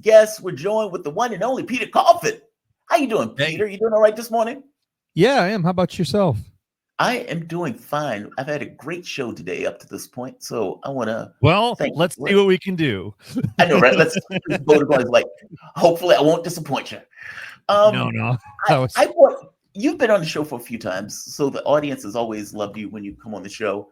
guest. We're joined with the one and only Peter Coffin. How you doing, Hey. Peter? You doing all right this morning? Yeah, I am. How about yourself? I am doing fine. I've had a great show today up to this point, so I want to thank let's you. see what we can do. I know, right? Let's go to guys like. Hopefully, I won't disappoint you. No. You've been on the show for a few times, so the audience has always loved you when you come on the show.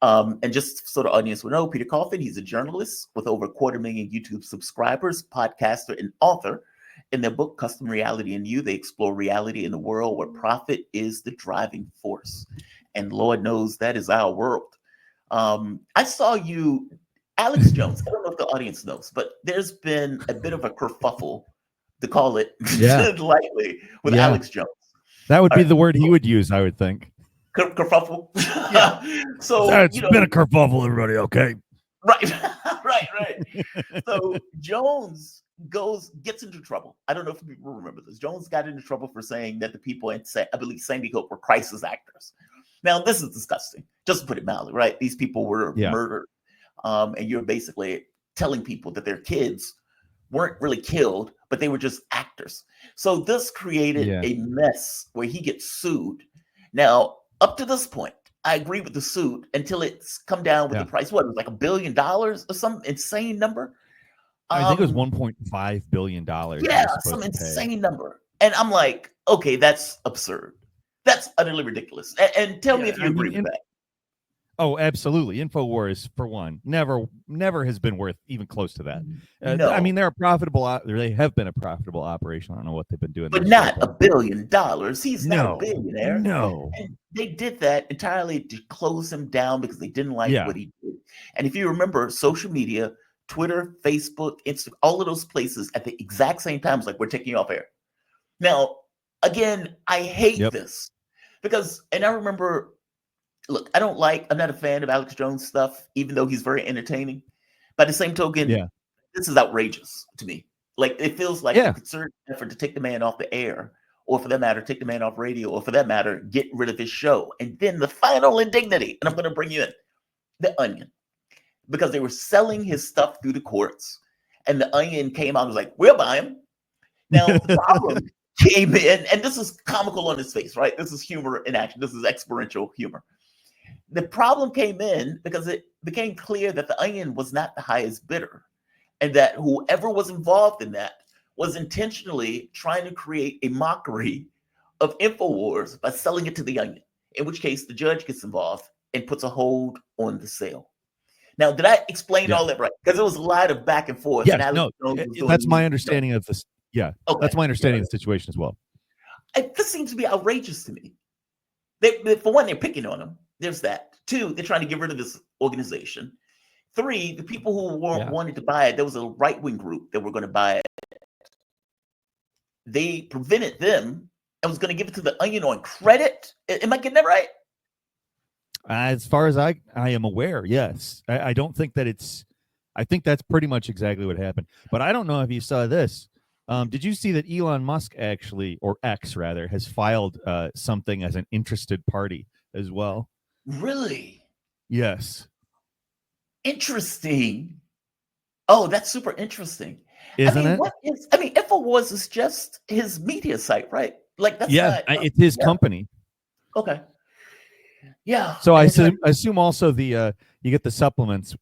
And just so the audience will know, Peter Coffin, he's a journalist with over 250,000 YouTube subscribers, podcaster, and author. In their book, Custom Reality and You, they explore reality in a world where profit is the driving force. And Lord knows that is our world. I saw you, Alex Jones. I don't know if the audience knows, but there's been a bit of a kerfuffle, to call it lightly, with Alex Jones. That would be the word he would use, I would think. Kerfuffle. Yeah. So it's been a kerfuffle, everybody. Okay. Right. So Jones gets into trouble. I don't know if people remember this. Jones got into trouble for saying that the people in, I believe, Sandy Hook were crisis actors. Now, this is disgusting, just to put it mildly, right? These people were murdered. And you're basically telling people that their kids weren't really killed, but they were just actors. So this created a mess where he gets sued. Now, up to this point, I agree with the suit until it's come down with the price. What, it was like $1 billion or some insane number? I think it was $1.5 billion. Yeah, some insane number. And I'm like, okay, that's absurd. That's utterly ridiculous. And tell me if you agree with that. Oh, absolutely. Infowars, for one, never has been worth even close to that. No. I mean, they have been a profitable operation. I don't know what they've been doing. But not $1 billion. He's not a billionaire. No. And they did that entirely to close him down because they didn't like what he did. And if you remember, social media, Twitter, Facebook, Instagram, all of those places at the exact same time, it's like, we're taking you off air. Now, again, I hate this because, and I remember, look, I'm not a fan of Alex Jones stuff, even though he's very entertaining. By the same token, this is outrageous to me. Like, it feels like a concerted effort to take the man off the air, or for that matter, take the man off radio, or for that matter, get rid of his show. And then the final indignity, and I'm going to bring you in, The Onion. Because they were selling his stuff through the courts, and The Onion came out and was like, we'll buy him. Now, the problem came in, and this is comical on his face, right? This is humor in action. This is experiential humor. The problem came in because it became clear that The Onion was not the highest bidder, and that whoever was involved in that was intentionally trying to create a mockery of Infowars by selling it to The Onion, in which case the judge gets involved and puts a hold on the sale. Now, did I explain all that right? Because it was a lot of back and forth. Yeah, that's my understanding of this. Yeah, that's my understanding of the situation as well. This seems to be outrageous to me. For one, they're picking on him. There's that. Two, they're trying to get rid of this organization. Three, the people who wanted to buy it, there was a right-wing group that were going to buy it. They prevented them and was going to give it to The Onion on credit. Am I getting that right? As far as I am aware, yes. I don't think that I think that's pretty much exactly what happened. But I don't know if you saw this. Did you see that Elon Musk actually, or X rather, has filed something as an interested party as well? Really? Yes. Interesting. Oh, that's super interesting. Isn't it? Infowars is just his media site, right? Like that's it's his company. Okay. Yeah. So I assume also you get the supplements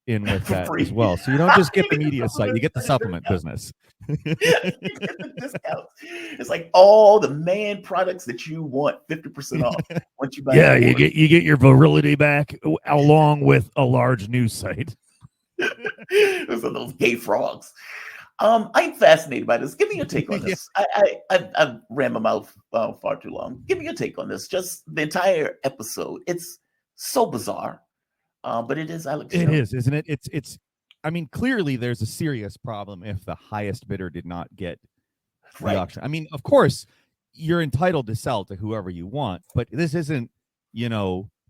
in with that as well. So you don't just get the media site, you get the supplement business. You get the discounts. It's like all the man products that you want 50% off once you buy. Yeah, you get your virility back along with a large news site. Those are those gay frogs. I'm fascinated by this. Give me your take on this. I've ran my mouth far too long. Give me your take on this. Just the entire episode. It's so bizarre, but it is Alex Jones. It is, isn't it? It's. I mean, clearly there's a serious problem if the highest bidder did not get the auction. I mean, of course, you're entitled to sell to whoever you want, but this isn't,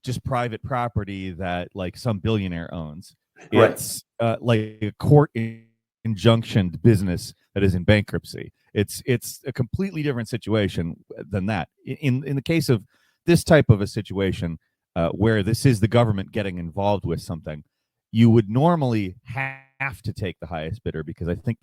just private property that like some billionaire owns. It's like a court injunctioned business that is in bankruptcy. It's a completely different situation than that. In the case of this type of a situation where this is the government getting involved with something, you would normally have have to take the highest bidder because I think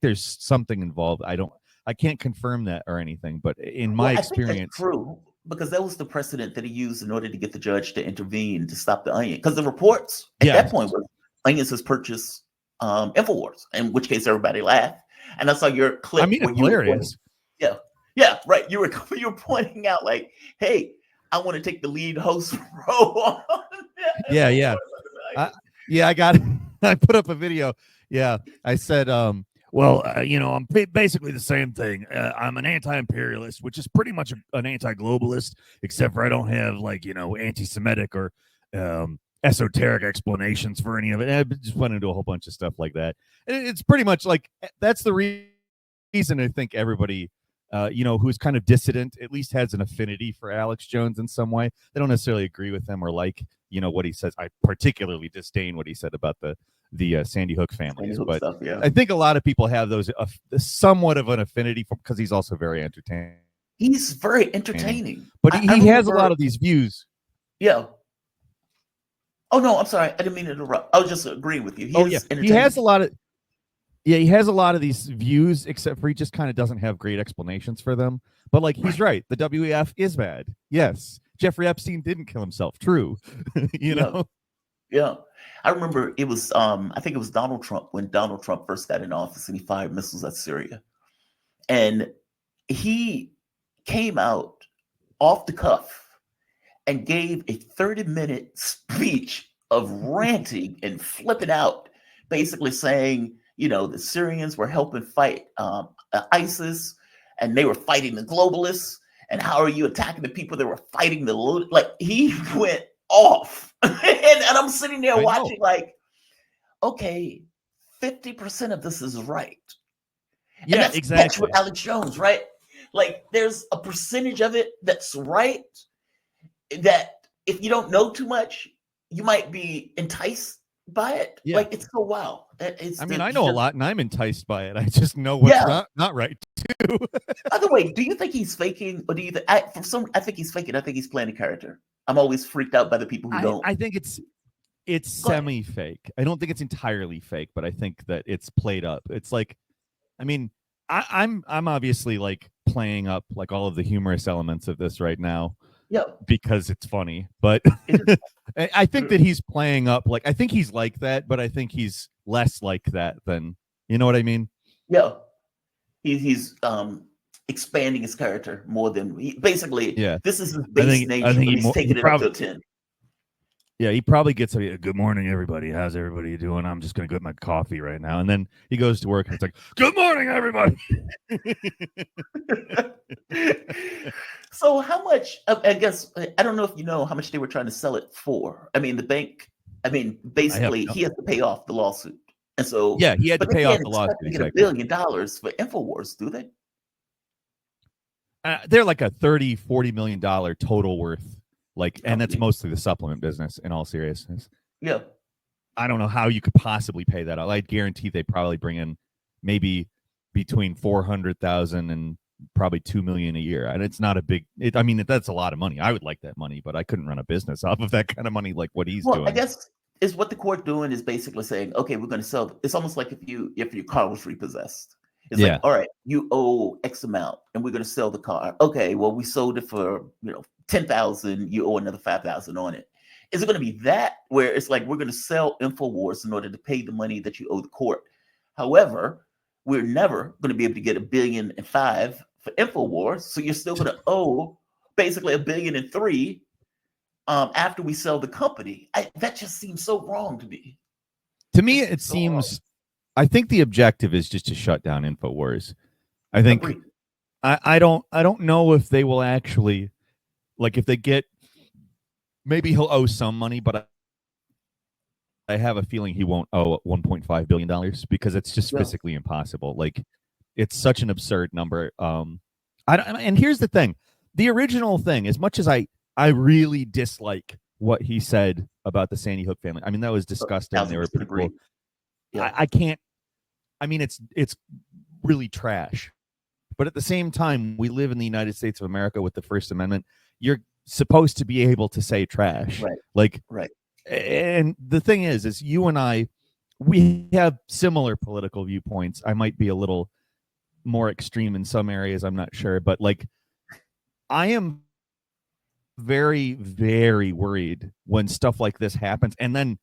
there's something involved. I can't confirm that or anything, but in my experience, I think that's true because that was the precedent that he used in order to get the judge to intervene to stop the Onion. Because the reports at that point was Onions has purchased Infowars, in which case everybody laughed, and I saw your clip. I mean, it's hilarious. Yeah, right. You were pointing out like, hey, I want to take the lead host role on. Yeah. I got it. I put up a video. Yeah, I said, well, I'm basically the same thing. I'm an anti-imperialist, which is pretty much an anti-globalist, except for I don't have anti-Semitic or esoteric explanations for any of it. I just went into a whole bunch of stuff like that. And it's pretty much like that's the reason I think everybody, who's kind of dissident, at least has an affinity for Alex Jones in some way. They don't necessarily agree with him or like, what he says. I particularly disdain what he said about the Sandy Hook families, but stuff, yeah. I think a lot of people have those somewhat of an affinity for because he's also very entertaining. He's very entertaining, but he has a lot of these views. Yeah. Oh no, I'm sorry, I didn't mean to interrupt. I was just agreeing with you. He has a lot of. Yeah, he has a lot of these views, except for he just kind of doesn't have great explanations for them. But like he's right, the WEF is bad. Yes, Jeffrey Epstein didn't kill himself. True, know. Yeah, I remember it was I think it was Donald Trump when Donald Trump first got in office and he fired missiles at Syria, and he came out off the cuff and gave a 30-minute speech of ranting and flipping out, basically saying, the Syrians were helping fight ISIS, and they were fighting the globalists. And how are you attacking the people that were fighting the like? He went off, and I'm sitting there watching, like, okay, 50% of this is right. Yeah, and exactly. That's with Alex Jones, right? Like, there's a percentage of it that's right. That if you don't know too much, you might be enticed by it. Yeah. Like, it's so wow. I know a lot and I'm enticed by it. I just know what's not right too. By the way, do you think he's faking, or do you think I think he's faking? I think he's playing a character. I'm always freaked out by the people who don't. I think it's semi-fake. I don't think it's entirely fake, but I think that it's played up. It's like, I'm obviously like playing up like all of the humorous elements of this right now. Yeah, because it's funny, but I think that he's playing up like I think he's like that, but I think he's less like that than you know what I mean. Yeah, he's expanding his character more than basically. Yeah, this is his base nature. I think he's taking it up to 10. Yeah, he probably gets a good morning, everybody. How's everybody doing? I'm just gonna get my coffee right now, and then he goes to work and it's like, good morning, everybody. So how much? I guess I don't know if you know how much they were trying to sell it for. I mean, the bank. I mean, basically, he has to pay off the lawsuit, and so yeah, he had to pay off the lawsuit. They get $1 billion for Infowars, do they? They're like a $30-40 million total worth. Like, and that's mostly the supplement business. In all seriousness, yeah. I don't know how you could possibly pay that out. I guarantee they probably bring in maybe between 400,000 and probably 2 million a year, and it's not a big. That's a lot of money. I would like that money, but I couldn't run a business off of that kind of money like what he's doing. I guess is what the court doing is basically saying, okay, we're going to sell. It's almost like if your car was repossessed. It's like, all right, you owe X amount, and we're going to sell the car. Okay, well, we sold it for 10,000. You owe another 5,000 on it. Is it going to be that where it's like we're going to sell Infowars in order to pay the money that you owe the court? However, we're never going to be able to get $1.5 billion for Infowars, so you're still going to owe basically $1.3 billion after we sell the company. That just seems so wrong to me. To me, it seems. Wrong. I think the objective is just to shut down Infowars. I think I don't know if they will actually, like, if they get, maybe he'll owe some money, but I have a feeling he won't owe $1.5 billion because it's just physically impossible. Like, it's such an absurd number. And here's the thing: the original thing, as much as I really dislike what he said about the Sandy Hook family. I mean, that was disgusting. They were people. Yeah. I can't. I mean, it's really trash. But at the same time, we live in the United States of America with the First Amendment. You're supposed to be able to say trash. Right. Like, right. And the thing is you and I we have similar political viewpoints. I might be a little more extreme in some areas, I'm not sure, but like I am very, very worried when stuff like this happens and then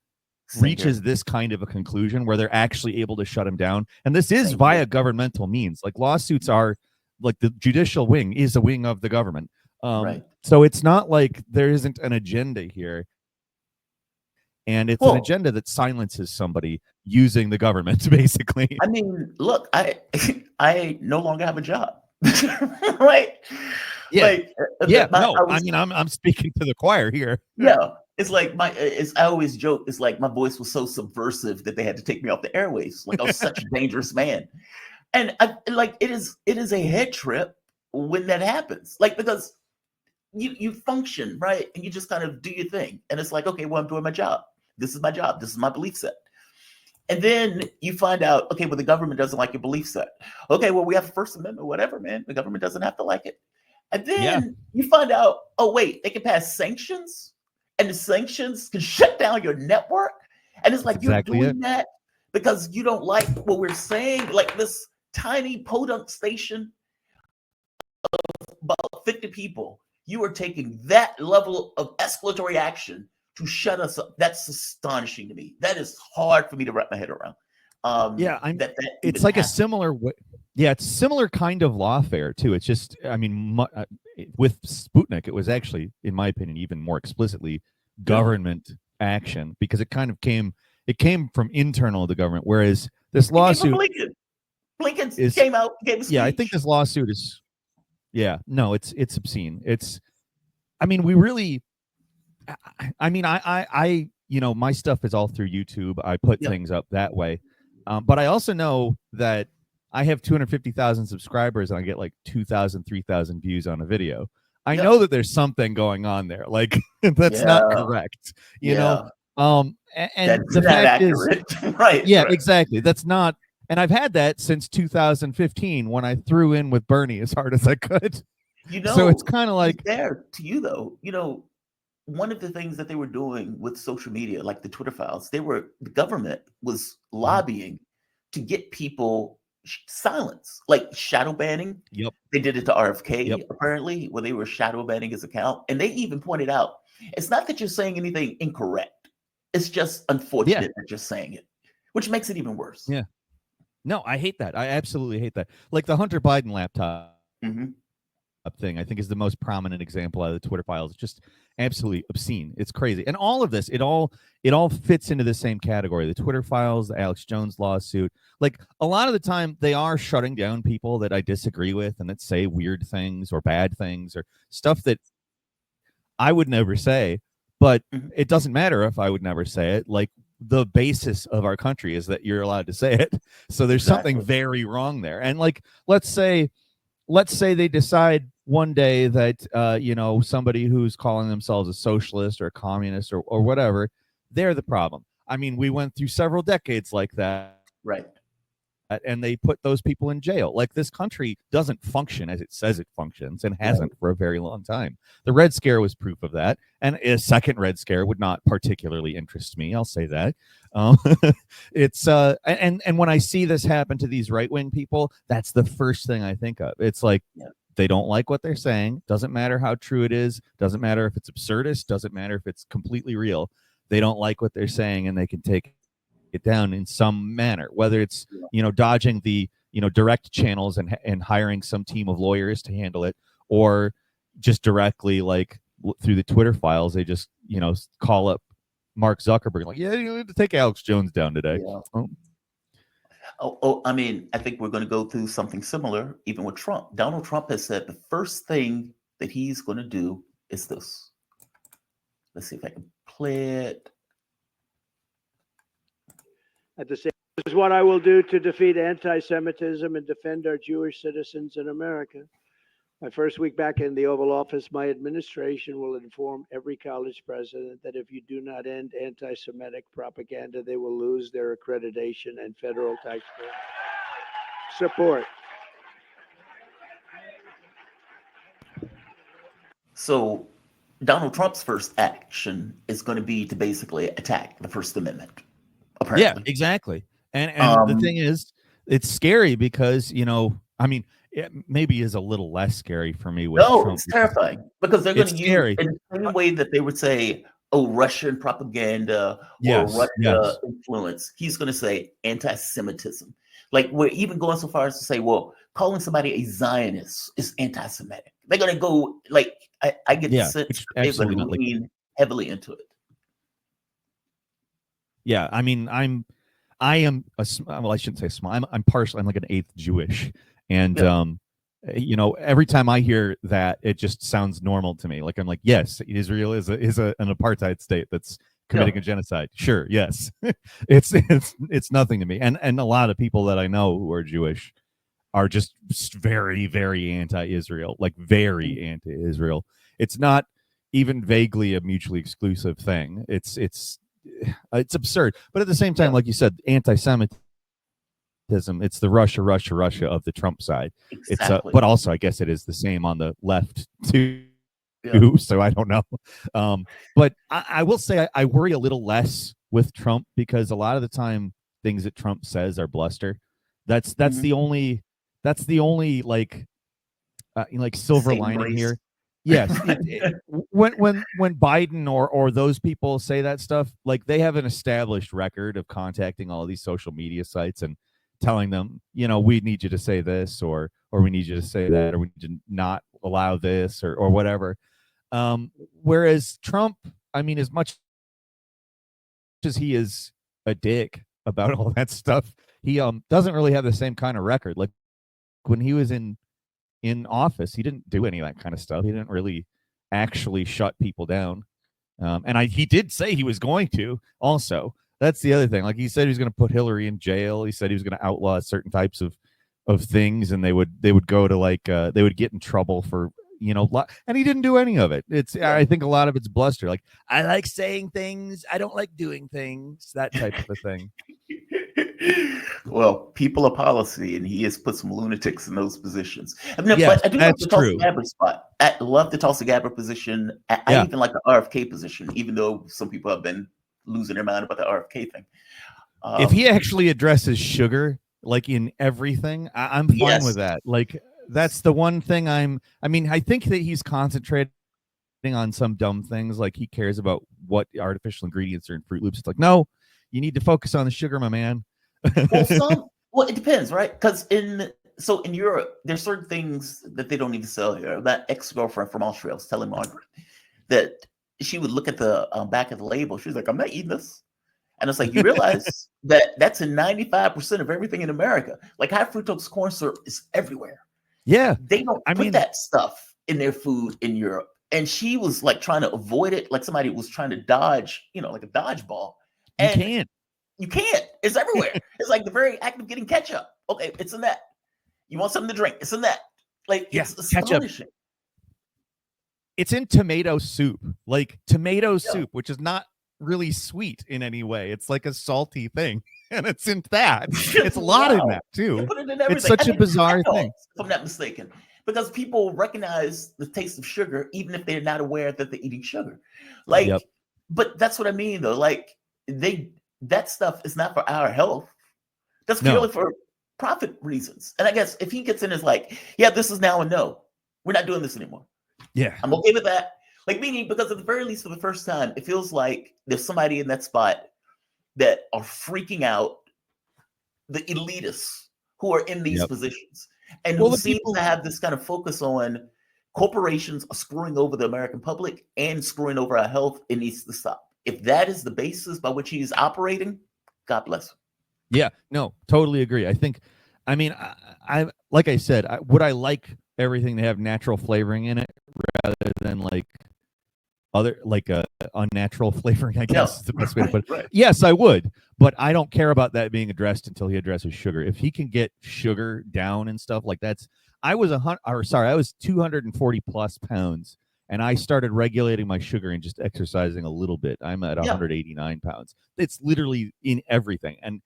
reaches this kind of a conclusion where they're actually able to shut him down. And this is via governmental means. Like lawsuits are like the judicial wing is a wing of the government. Right. So it's not like there isn't an agenda here. And it's an agenda that silences somebody using the government, basically. I mean, look, I no longer have a job. Right? Yeah. Like, I'm speaking to the choir here. Yeah. It's like I always joke, it's like my voice was so subversive that they had to take me off the airwaves. Like I was such a dangerous man. And it is a head trip when that happens. Like, because you function, right? And you just kind of do your thing. And it's like, okay, well, I'm doing my job. This is my job. This is my belief set. And then you find out, okay, well, the government doesn't like your belief set. Okay, well, we have a First Amendment, whatever, man. The government doesn't have to like it. And then you find out, oh, wait, they can pass sanctions, and the sanctions can shut down your network. And it's like, you're doing that because you don't like what we're saying. Like this tiny podunk station of about 50 people, you are taking that level of escalatory action to shut us up. That's astonishing to me. That is hard for me to wrap my head around. It's like a similar it's similar kind of lawfare too. It's just, I mean, with Sputnik, it was actually, in my opinion, even more explicitly government action, because it kind of came from internal to the government, whereas this lawsuit Blinken came out, gave a speech. I think this lawsuit is it's obscene. It's, I mean, we really, I mean, I my stuff is all through YouTube. I put things up that way. But I also know that I have 250,000 subscribers and I get like 2,000, 3,000 views on a video. I know that there's something going on there. Like that's not correct, you know? And that's the fact is, right. Yeah, exactly. That's not, and I've had that since 2015 when I threw in with Bernie as hard as I could. So it's kind of like there to you though, one of the things that they were doing with social media, like the Twitter files, the government was lobbying to get people silenced, like shadow banning. Yep. They did it to RFK, apparently, where they were shadow banning his account. And they even pointed out, it's not that you're saying anything incorrect. It's just unfortunate that you're saying it, which makes it even worse. Yeah. No, I hate that. I absolutely hate that. Like the Hunter Biden laptop thing, I think, is the most prominent example out of the Twitter files. It's just absolutely obscene. It's crazy. And all of this, it all fits into the same category. The Twitter files, the Alex Jones lawsuit. Like a lot of the time they are shutting down people that I disagree with and that say weird things or bad things or stuff that I would never say, but it doesn't matter if I would never say it. Like the basis of our country is that you're allowed to say it. So there's something very wrong there. And like, let's say they decide one day that, somebody who's calling themselves a socialist or a communist or whatever, they're the problem. I mean, we went through several decades like that. Right. And they put those people in jail. Like this country doesn't function as it says it functions and hasn't for a very long time. The Red Scare was proof of that. And a second Red Scare would not particularly interest me. I'll say that. It's and when I see this happen to these right-wing people, that's the first thing I think of. It's like they don't like what they're saying. Doesn't matter how true it is. Doesn't matter if it's absurdist. Doesn't matter if it's completely real. They don't like what they're saying, and they can take it down in some manner, whether it's dodging the direct channels and hiring some team of lawyers to handle it, or just directly like through the Twitter files, they just call up Mark Zuckerberg like, you need to take Alex Jones down today. I mean, I think we're going to go through something similar even with Trump. Donald Trump has said the first thing that he's going to do is this. Let's see if I can play it. At the same, this is what I will do to defeat anti-Semitism and defend our Jewish citizens in America. My first week back in the Oval Office, my administration will inform every college president that if you do not end anti-Semitic propaganda, they will lose their accreditation and federal taxpayer support. So Donald Trump's first action is going to be to basically attack the First Amendment. apparently. Yeah, exactly. And the thing is, it's scary because, I mean, it maybe is a little less scary for me with No, Trump it's because terrifying because they're going it's to use scary. in the same way that they would say, "Oh, Russian propaganda or Yes, Russia yes. influence." He's going to say anti-Semitism. Like we're even going so far as to say, "Well, calling somebody a Zionist is anti-Semitic." They're going to go like I get the Yeah, sense which that they're going absolutely to not like lean heavily into it. yeah, I mean, I am well, I shouldn't say small. I'm partial. I'm like an eighth Jewish, and Yeah, every time I hear that, it just sounds normal to me. Like I'm like, yes, Israel is an apartheid state that's yeah, committing a genocide. Sure, yes, it's nothing to me. And a lot of people that I know who are Jewish are just very very anti-Israel, like very anti-Israel. It's not even vaguely a mutually exclusive thing. It's absurd, but at the same time, yeah, like you said, anti-Semitism. It's the Russia of the Trump side. It's exactly. but also I guess it is the same on the left too. Yeah, So I don't know. But I will say I worry a little less with Trump because a lot of the time things that Trump says are bluster. That's mhm. the only like silver Saving lining grace. here. Yes, when Biden or those people say that stuff, like they have an established record of contacting all of these social media sites and telling them, we need you to say this or we need you to say that or we need to not allow this or whatever. Whereas Trump, I mean, as much as he is a dick about all that stuff, he doesn't really have the same kind of record. Like when he was in office, he didn't do any of that kind of stuff. He didn't really actually shut people down. And he did say he was going to also. That's the other thing. Like he said he was going to put Hillary in jail. He said he was going to outlaw certain types of things, and they would go to they would get in trouble for and he didn't do any of it. Yeah. I think a lot of it's bluster. Like I like saying things, I don't like doing things, that type of a thing. Well, people are policy, and he has put some lunatics in those positions. I mean, Yes, but I do love that's the Tulsi true. Gabbard spot. I love the Tulsi Gabbard position. I Yeah. even like the RFK position, even though some people have been losing their mind about the RFK thing. If he actually addresses sugar like in everything, I'm fine with Yes, that. Like that's the one thing I mean, I think that he's concentrating on some dumb things, like he cares about what artificial ingredients are in Fruit Loops. It's like, no, you need to focus on the sugar, my man. well, it depends, right? Because in Europe, there's certain things that they don't even sell here. That ex-girlfriend from Austria was telling Margaret that she would look at the back of the label. She was like, "I'm not eating this." And it's like, you realize that that's in 95% of everything in America. Like high fructose corn syrup is everywhere. Yeah. They don't I put mean, that stuff in their food in Europe. And she was like trying to avoid it, like somebody was trying to dodge, like a dodgeball. you And can't. you can't. It's everywhere. It's like the very act of getting ketchup. Okay, it's in that. You want something to drink? It's in that. Like Yeah, it's ketchup. astonishing. It's in tomato soup. Like tomato Yeah. soup, which is not really sweet in any way. It's like a salty thing. And it's in that. It's a lot in that They too. put it in It's everything. such I a mean, bizarre hot dogs, thing. if I'm not mistaken, because people recognize the taste of sugar even if they're not aware that they're eating sugar. Like, Yep. but that's what I mean though. Like that stuff is not for our health. That's No. purely for profit reasons. And I guess if he gets in, is like, yeah, this is now a no. We're not doing this anymore. Yeah. I'm okay with that. Like meaning because at the very least, for the first time, it feels like there's somebody in that spot that are freaking out the elitists who are in these Yep. positions and Well, who the seem people to have this kind of focus on corporations are screwing over the American public and screwing over our health. It needs to stop. If that is the basis by which he's operating, God bless him. Yeah, no, totally agree. I mean, I like I said, would I like everything to have natural flavoring in it rather than like other like unnatural flavoring, I guess is the best way to put it. Right. Yes, I would, but I don't care about that being addressed until he addresses sugar. If he can get sugar down and stuff like I was 240 plus pounds, and I started regulating my sugar and just exercising a little bit. I'm at 189 pounds. It's literally in everything, and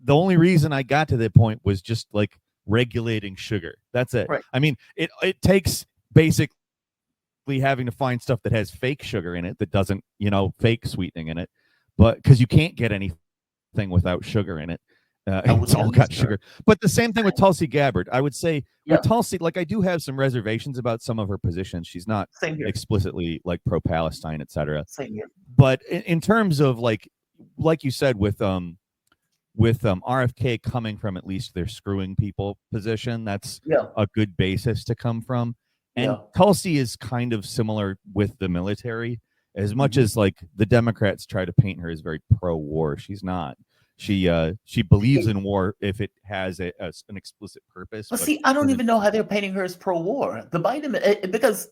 the only reason I got to that point was just like regulating sugar. That's it. Right. I mean, it takes basically having to find stuff that has fake sugar in it that doesn't, fake sweetening in it, but because you can't get any thing without sugar in it. It's all got sugar. But the same thing with Tulsi Gabbard. I would say with Tulsi, like, I do have some reservations about some of her positions. She's not explicitly like pro-Palestine, etc. But in terms of like you said, with RFK coming from at least their screwing people position, that's a good basis to come from. And Tulsi is kind of similar with the military, as much as like the Democrats try to paint her as very pro-war. She's not. She believes in war if it has an explicit purpose. But see, I don't even know how they're painting her as pro-war. The Biden, because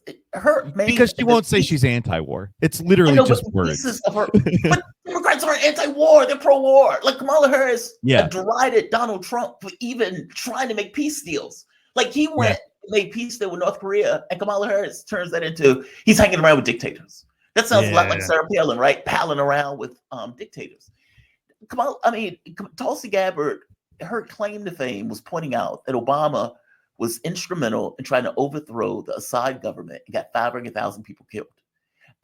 she won't say she's anti-war. It's literally just words. But Democrats aren't anti-war; they're pro-war. Like Kamala Harris derided Donald Trump for even trying to make peace deals. Like he went and made peace deal with North Korea, and Kamala Harris turns that into he's hanging around with dictators. That sounds a lot like Sarah Palin, right? Palling around with dictators. Tulsi Gabbard, her claim to fame was pointing out that Obama was instrumental in trying to overthrow the Assad government and got 500,000 people killed.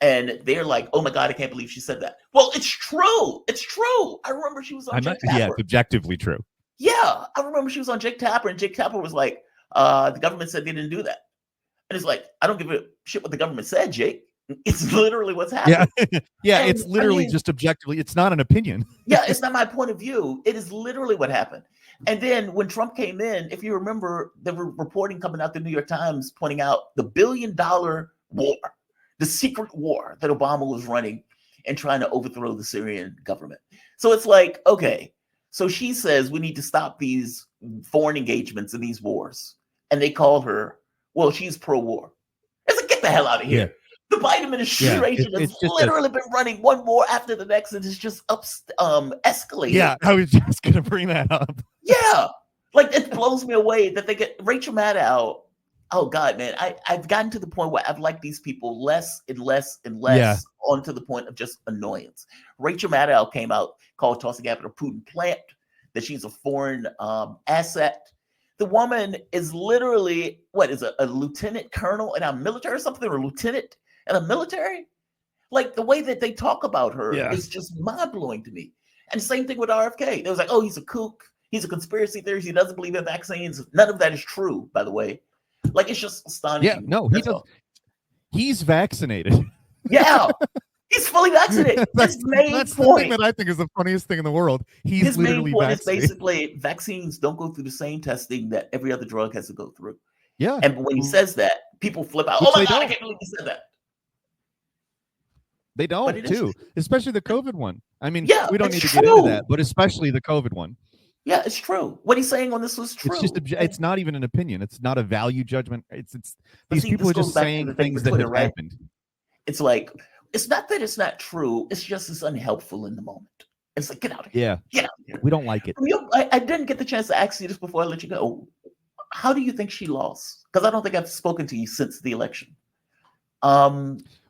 And they're like, oh my God, I can't believe she said that. Well, it's true. It's true. I remember she was on Jake Tapper. Yeah, it's objectively true. Yeah, I remember she was on Jake Tapper, and Jake Tapper was like, the government said they didn't do that. And it's like, I don't give a shit what the government said, Jake. It's literally what's happening. Yeah, and, it's literally just objectively. It's not an opinion. Yeah, it's not my point of view. It is literally what happened. And then when Trump came in, if you remember, there were reporting coming out the New York Times pointing out the $1 billion war, the secret war that Obama was running and trying to overthrow the Syrian government. So it's like, okay, so she says we need to stop these foreign engagements and these wars. And they call her, well, she's pro-war. It's like, get the hell out of here. Yeah. The Biden administration has literally been running one war after the next, and it's just escalating. Yeah, I was just going to bring that up. Yeah, like it blows me away that they get Rachel Maddow. Oh God, man, I've gotten to the point where I've liked these people less and less and less, on to the point of just annoyance. Rachel Maddow came out, called Tulsi Gabbard a Putin plant, that she's a foreign asset. The woman is literally, what is a lieutenant colonel in our military or something, or a lieutenant in the military? Like the way that they talk about her is just mind-blowing to me. And same thing with RFK. They was like, oh, he's a kook. He's a conspiracy theorist. He doesn't believe in vaccines. None of that is true, by the way. Like, it's just astonishing. Yeah, no, he's vaccinated. Yeah, he's fully vaccinated. That's the thing that I think is the funniest thing in the world. His literally main point vaccinated. Is basically vaccines don't go through the same testing that every other drug has to go through. Yeah. And when he says that, people flip out. Oh my God, I can't believe he said that. They don't, too. Especially the COVID one. I mean, we don't need to get into that, but especially the COVID one. Yeah, it's true. What he's saying on this was true. It's just it's not even an opinion. It's not a value judgment. It's these people are just saying things that have happened. It's like, it's not that it's not true. It's just it's unhelpful in the moment. It's like, get out of here. Yeah. Get out of here. We don't like it. I didn't get the chance to ask you this before I let you go. How do you think she lost? Because I don't think I've spoken to you since the election.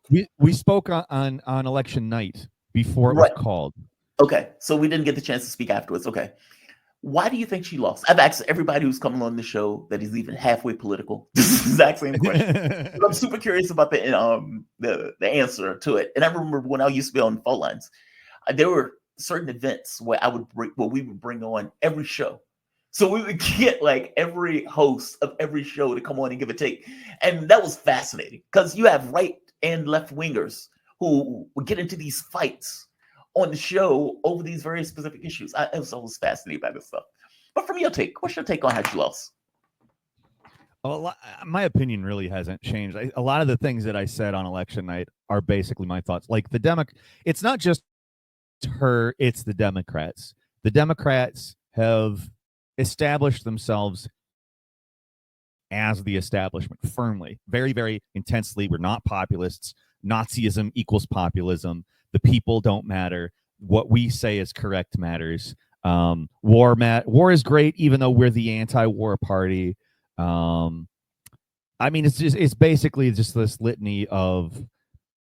We spoke on election night before it was called. Okay, so we didn't get the chance to speak afterwards. Okay. Why do you think she lost? I've asked everybody who's coming on the show that is even halfway political this is the exact same question. But I'm super curious about the answer to it. And I remember when I used to be on phone lines, there were certain events where we would bring on every show. So we would get like every host of every show to come on and give a take. And that was fascinating because you have right and left wingers who would get into these fights on the show over these very specific issues. I was always fascinated by this stuff. But from your take, what's your take on how she lost? Well, my opinion really hasn't changed. A lot of the things that I said on election night are basically my thoughts. Like it's not just her, it's the Democrats. The Democrats have established themselves as the establishment firmly, very, very intensely. We're not populists. Nazism equals populism. The people don't matter. What we say is correct matters. War is great, even though we're the anti-war party. I mean, it's basically just this litany of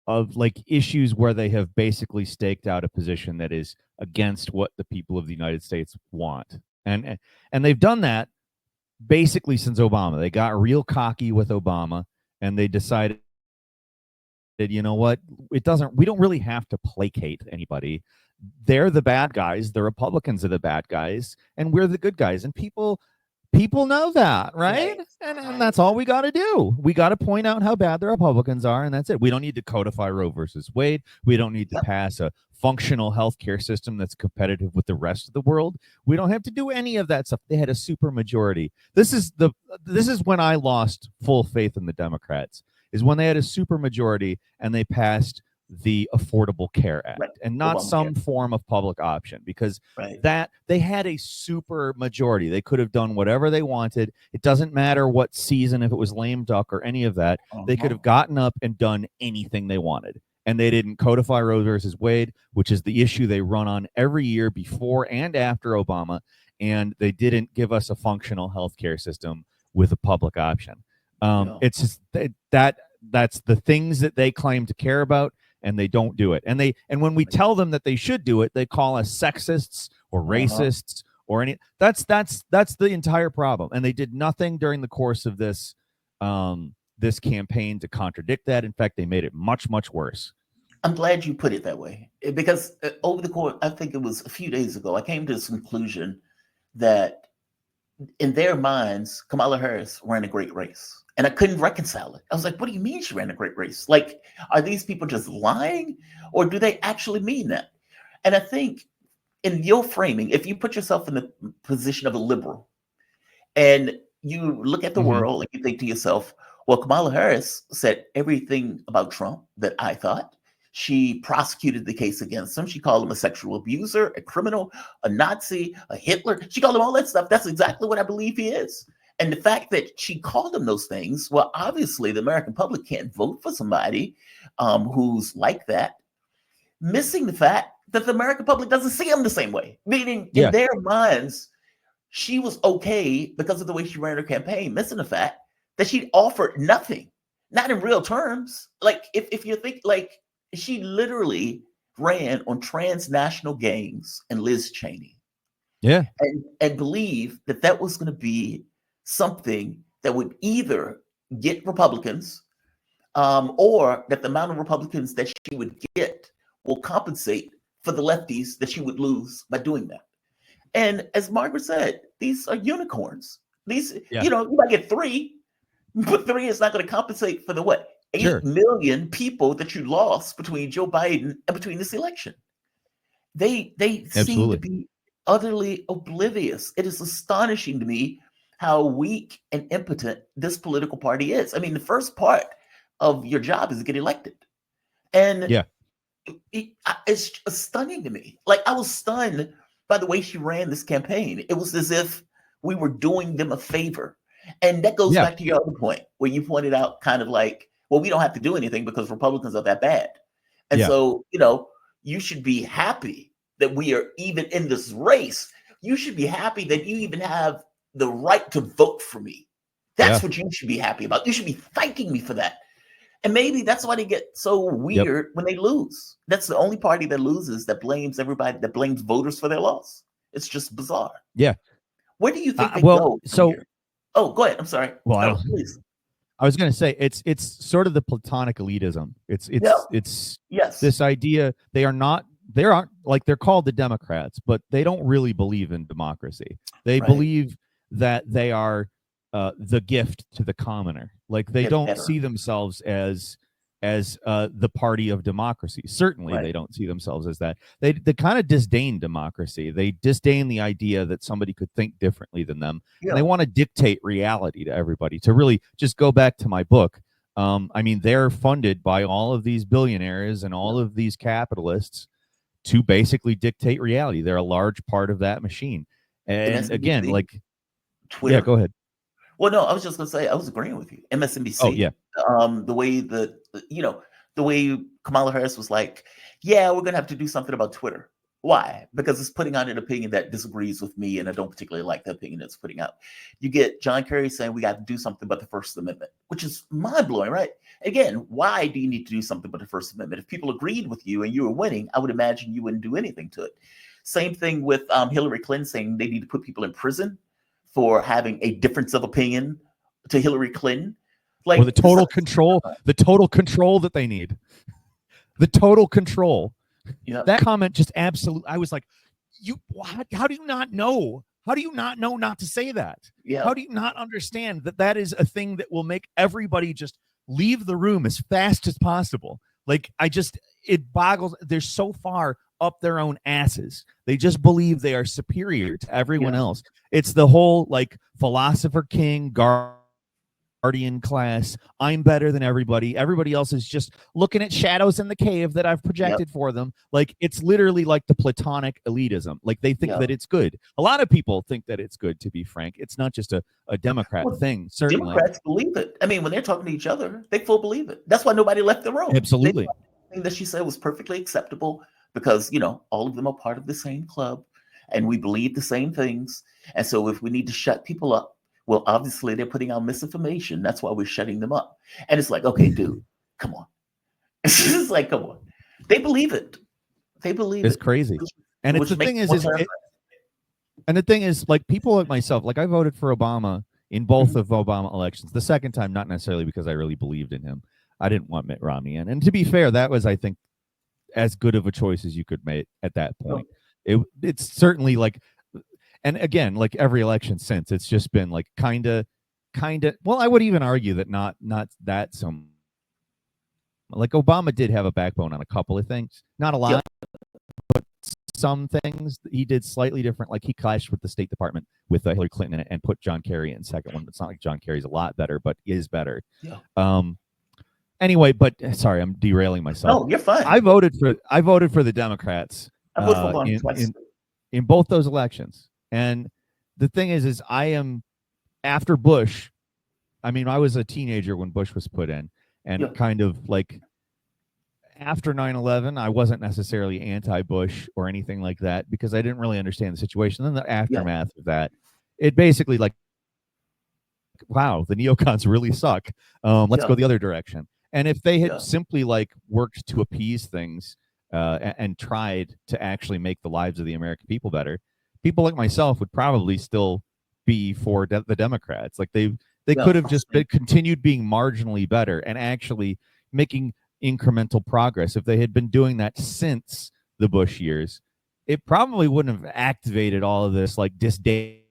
like issues where they have basically staked out a position that is against what the people of the United States want, and they've done that basically since Obama. They got real cocky with Obama, and they decided that, you know what, we don't really have to placate anybody. they're the bad guys, the Republicans are the bad guys, and we're the good guys. And people know that, right? And that's all we got to do. We got to point out how bad the Republicans are, and that's it. We don't need to codify Roe versus Wade. We don't need to pass a functional healthcare system that's competitive with the rest of the world. We don't have to do any of that stuff. They had a super majority. This is when I lost full faith in the Democrats, is when they had a super majority and they passed the Affordable Care Act, and not some form of public option, because that they had a super majority. They could have done whatever they wanted. It doesn't matter what season, if it was lame duck or any of that. They could have gotten up and done anything they wanted. And they didn't codify Roe versus Wade, which is the issue they run on every year before and after Obama. And they didn't give us a functional healthcare system with a public option. It's just that's the things that they claim to care about, and they don't do it. And when we tell them that they should do it, they call us sexists or racists or any. That's the entire problem. And they did nothing during the course of this this campaign to contradict that. In fact, they made it much, much worse. I'm glad you put it that way, because over the course, I think it was a few days ago, I came to this conclusion that in their minds, Kamala Harris ran a great race. And I couldn't reconcile it. I was like, what do you mean she ran a great race? Like, are these people just lying, or do they actually mean that? And I think in your framing, if you put yourself in the position of a liberal and you look at the world and you think to yourself, well, Kamala Harris said everything about Trump that I thought. She prosecuted the case against him. She called him a sexual abuser, a criminal, a Nazi, a Hitler. She called him all that stuff. That's exactly what I believe he is. And the fact that she called him those things, well, obviously the American public can't vote for somebody who's like that, missing the fact that the American public doesn't see him the same way. Meaning in their minds, she was okay because of the way she ran her campaign, missing the fact that she offered nothing, not in real terms. Like if you think, like, she literally ran on transnational gangs and Liz Cheney. Yeah. And believe that that was going to be something that would either get Republicans or that the amount of Republicans that she would get will compensate for the lefties that she would lose by doing that. And as Margaret said, these are unicorns. These, you know, you might get 3, but 3 is not going to compensate for the what? 8 million people that you lost between Joe Biden and between this election. They seem to be utterly oblivious. It is astonishing to me how weak and impotent this political party is. I mean, the first part of your job is to get elected. And it's stunning to me. Like, I was stunned by the way she ran this campaign. It was as if we were doing them a favor. And that goes back to your other point, where you pointed out kind of like, well, we don't have to do anything because Republicans are that bad. And so, you know, you should be happy that we are even in this race. You should be happy that you even have the right to vote for me. That's what you should be happy about. You should be thanking me for that. And maybe that's why they get so weird when they lose. That's the only party that loses, that blames everybody, that blames voters for their loss. It's just bizarre. Yeah. Where do you think they go from here? Oh, go ahead. I'm sorry. Well, please. I was going to say it's sort of the platonic elitism. It's this idea they aren't like, they're called the Democrats, but they don't really believe in democracy. They believe that they are the gift to the commoner. Like, they don't see themselves as the party of democracy. Certainly they don't see themselves as that. They kind of disdain democracy. They disdain the idea that somebody could think differently than them. And they want to dictate reality to everybody. To really just go back to my book, I mean, they're funded by all of these billionaires and all of these capitalists to basically dictate reality. They're a large part of that machine. And again, like, Twitter. Yeah, go ahead. Well, no, I was just going to say, I was agreeing with you. MSNBC. The way Kamala Harris was like, yeah, we're going to have to do something about Twitter. Why? Because it's putting out an opinion that disagrees with me, and I don't particularly like the opinion it's putting out. You get John Kerry saying we got to do something about the First Amendment, which is mind-blowing, right? Again, why do you need to do something about the First Amendment? If people agreed with you and you were winning, I would imagine you wouldn't do anything to it. Same thing with Hillary Clinton saying they need to put people in prison for having a difference of opinion to Hillary Clinton. Like, or the total control that they need. The total control That comment just absolutely. I was like, how do you not know? How do you not know not to say that? How do you not understand that that is a thing that will make everybody just leave the room as fast as possible? Like, it boggles. They're so far up their own asses. They just believe they are superior to everyone else. It's the whole like philosopher king, guardian class. I'm better than everybody. Everybody else is just looking at shadows in the cave that I've projected for them. Like, it's literally like the Platonic elitism. Like, they think that it's good. A lot of people think that it's good, to be frank. It's not just a Democrat thing, certainly. Democrats believe it. I mean, when they're talking to each other, they full believe it. That's why nobody left the room. Absolutely. The thing that she said was perfectly acceptable because, all of them are part of the same club and we believe the same things. And so if we need to shut people up, well, obviously they're putting out misinformation. That's why we're shutting them up. And it's like, okay, dude, come on. It's just like, come on. They believe it. They believe it's crazy. And the thing is, like, people like myself, like, I voted for Obama in both of Obama elections. The second time, not necessarily because I really believed in him. I didn't want Mitt Romney in. And to be fair, that was, I think, as good of a choice as you could make at that point. It's certainly like, and again, like every election since, it's just been like kind of. Well, I would even argue that not that so. Like, Obama did have a backbone on a couple of things, not a lot, but some things he did slightly different. Like, he clashed with the State Department with Hillary Clinton and put John Kerry in second one. It's not like John Kerry's a lot better, but is better. Anyway, but sorry, I'm derailing myself. No, you're fine. I voted for the Democrats I voted for Obama twice. In both those elections. And the thing is I am, after Bush, I mean, I was a teenager when Bush was put in, and kind of like after 9/11, I wasn't necessarily anti-Bush or anything like that because I didn't really understand the situation. Then the aftermath of that, it basically like, wow, the neocons really suck. Let's go the other direction. And if they had simply like worked to appease things and tried to actually make the lives of the American people better, people like myself would probably still be for the Democrats. Like, they could have just continued being marginally better and actually making incremental progress. If they had been doing that since the Bush years, it probably wouldn't have activated all of this like disdain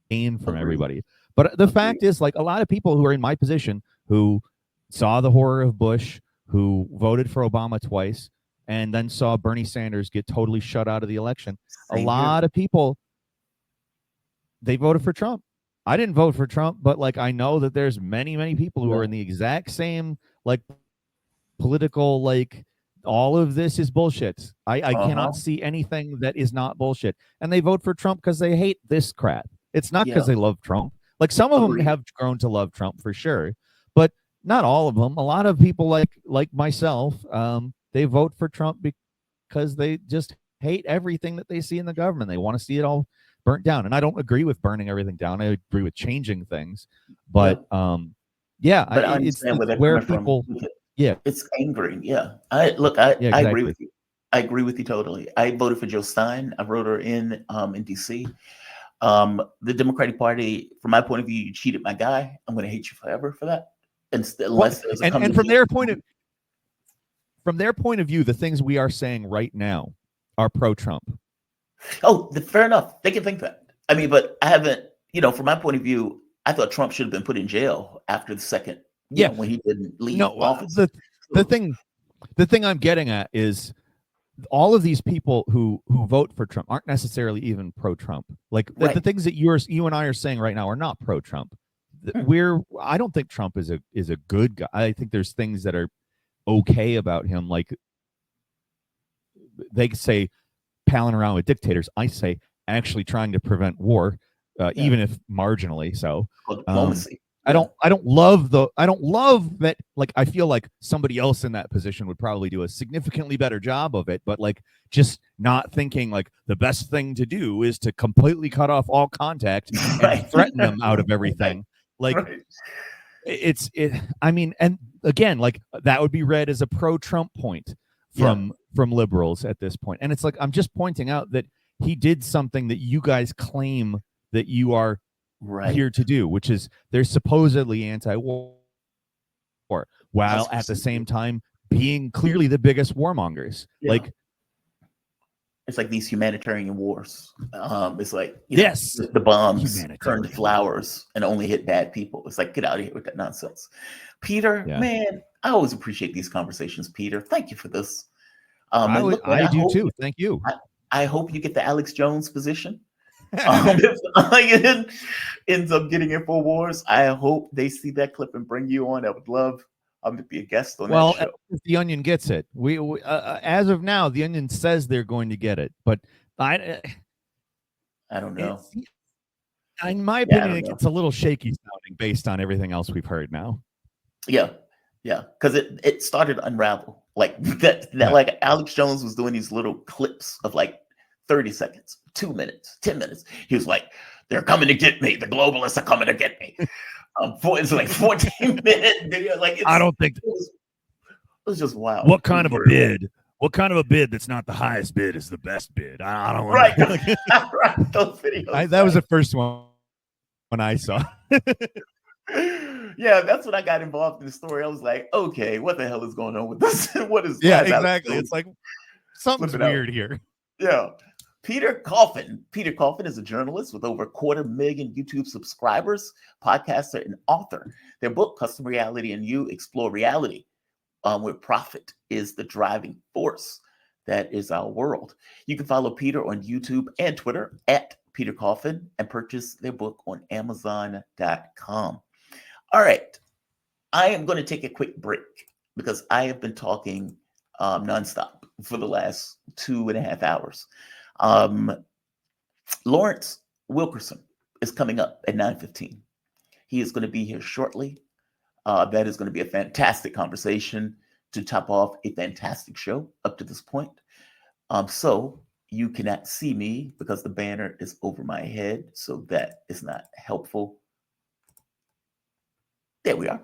from everybody. But the fact is, like, a lot of people who are in my position who saw the horror of Bush, who voted for Obama twice, and then saw Bernie Sanders get totally shut out of the election. A lot of people, they voted for Trump. I didn't vote for Trump, but like, I know that there's many, many people who are in the exact same like political, like, all of this is bullshit. I cannot see anything that is not bullshit. And they vote for Trump because they hate this crap. It's not because they love Trump. Like, some of them have grown to love Trump for sure, but not all of them. A lot of people like myself, they vote for Trump because they just hate everything that they see in the government. They want to see it all burnt down. And I don't agree with burning everything down. I agree with changing things. But but I understand where people from. It's angering. I agree with you. I agree with you totally. I voted for Jill Stein. I wrote her in DC. The Democratic Party, from my point of view, you cheated my guy. I'm going to hate you forever for that. Unless and from their point of view, the things we are saying right now are pro-Trump. Oh, fair enough. They can think that. I mean, but I haven't. From my point of view, I thought Trump should have been put in jail after the second. When he didn't leave office. The thing I'm getting at is all of these people who vote for Trump aren't necessarily even pro-Trump. Like, the things that you and I are saying right now are not pro-Trump. I don't think Trump is a good guy. I think there's things that are okay about him. Like, they say palling around with dictators. I say actually trying to prevent war, even if marginally so. Diplomacy. I don't love that. Like, I feel like somebody else in that position would probably do a significantly better job of it, but like, just not thinking like the best thing to do is to completely cut off all contact and threaten them out of everything. Like, I mean, and again, like, that would be read as a pro-Trump point from liberals at this point. And it's like, I'm just pointing out that he did something that you guys claim that you are here to do, which is they're supposedly anti-war, while at the same time being clearly the biggest warmongers. Yeah. Like, it's like these humanitarian wars. It's like, yes, the bombs turn to flowers and only hit bad people. It's like, get out of here with that nonsense. Peter, man, I always appreciate these conversations, Peter. Thank you for this. I do too. Thank you. I hope you get the Alex Jones position. If Ian ends up getting Infowars, I hope they see that clip and bring you on. I would love to be a guest on that show. If the Onion gets it, we as of now, the Onion says they're going to get it, but I don't know. In my opinion, it's a little shaky sounding based on everything else we've heard now. Yeah, because it started to unravel like that. Like Alex Jones was doing these little clips of like 30 seconds, 2 minutes, 10 minutes. He was like, "They're coming to get me. The globalists are coming to get me." It's like 14-minute video. Like, I don't think it was just wild. What kind of a bid? What kind of a bid that's not the highest bid is the best bid? I don't know. Right. Right. Those videos. That was the first one when I saw. Yeah, that's when I got involved in the story. I was like, okay, what the hell is going on with this? What is? Yeah, exactly. It's like something's weird here. Yeah. Peter Coffin. Peter Coffin is a journalist with over 250,000 YouTube subscribers, podcaster, and author. Their book, Custom Reality and You, Explore Reality, where profit is the driving force. That is our world. You can follow Peter on YouTube and Twitter at Peter Coffin and purchase their book on Amazon.com. All right. I am going to take a quick break because I have been talking nonstop for the last 2.5 hours. Lawrence Wilkerson is coming up at 9:15. He is going to be here shortly. That is going to be a fantastic conversation to top off a fantastic show up to this point. So you cannot see me because the banner is over my head, so that is not helpful. There we are.